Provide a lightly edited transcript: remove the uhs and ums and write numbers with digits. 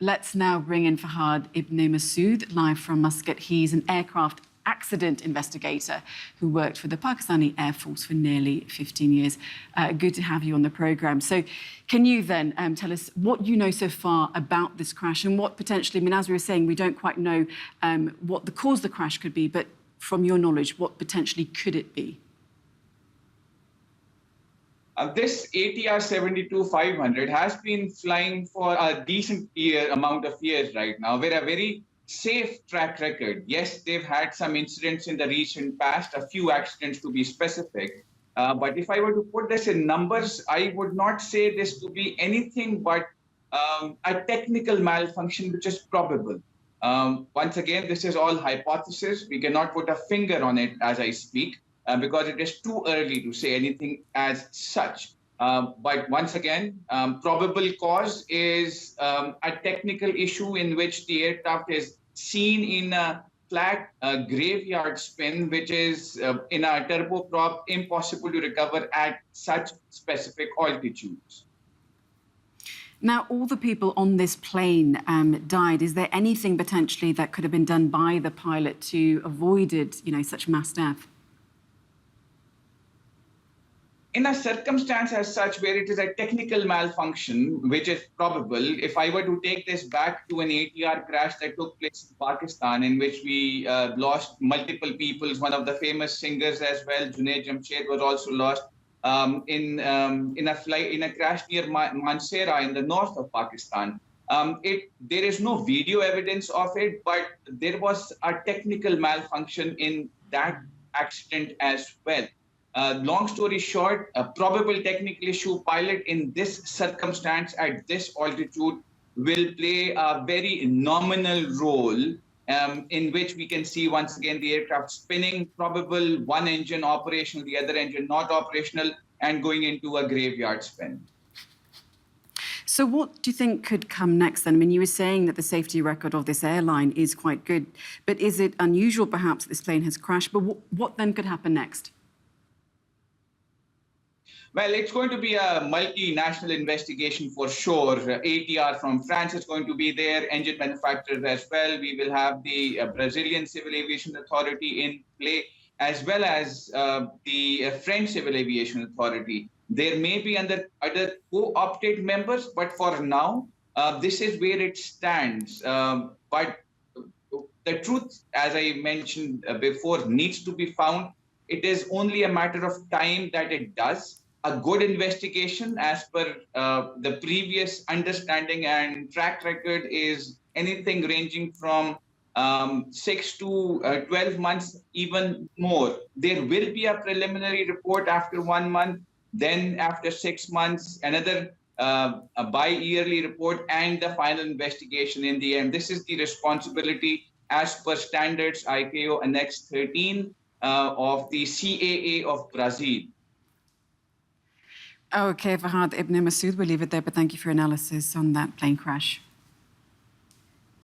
Let's now bring in Fahad Ibne Masood, live from Muscat. He's an aircraft accident investigator who worked for the Pakistani Air Force for nearly 15 years. Good to have you on the programme. So can you then tell us what you know so far about this crash and what potentially, I mean, as we were saying, we don't quite know what the cause of the crash could be, but from your knowledge, what potentially could it be? This ATR 72-500 has been flying for a decent amount of years right now. We're a very safe track record. Yes, they've had some incidents in the recent past, a few accidents to be specific. But if I were to put this in numbers, I would not say this to be anything but a technical malfunction, which is probable. Once again, this is all hypothesis. We cannot put a finger on it as I speak. Because it is too early to say anything as such. But once again, probable cause is a technical issue in which the aircraft is seen in a flat graveyard spin, which is in a turboprop impossible to recover at such specific altitudes. Now, all the people on this plane died. Is there anything potentially that could have been done by the pilot to avoid such mass death? In a circumstance as such where it is a technical malfunction, which is probable, if I were to take this back to an ATR crash that took place in Pakistan, in which we lost multiple people, one of the famous singers as well, Junaid Jamshed, was also lost in a crash near Mansehra in the north of Pakistan. There is no video evidence of it, but there was a technical malfunction in that accident as well. Long story short, a probable technical issue. Pilot in this circumstance at this altitude will play a very nominal role in which we can see once again the aircraft spinning, probable one engine operational, the other engine not operational, and going into a graveyard spin. So what do you think could come next then? I mean, you were saying that the safety record of this airline is quite good, but is it unusual perhaps that this plane has crashed? But what then could happen next? Well, it's going to be a multinational investigation for sure. ATR from France is going to be there, engine manufacturers as well. We will have the Brazilian Civil Aviation Authority in play, as well as the French Civil Aviation Authority. There may be other co-opted members, but for now, this is where it stands. But the truth, as I mentioned before, needs to be found. It is only a matter of time that it does. A good investigation, as per the previous understanding and track record, is anything ranging from 6 to 12 months, even more. There will be a preliminary report after 1 month, then after 6 months, another a bi-yearly report, and the final investigation in the end. This is the responsibility as per standards ICAO Annex 13 of the CAA of Brazil. OK, Fahad Ibne Masood, we'll leave it there, but thank you for your analysis on that plane crash.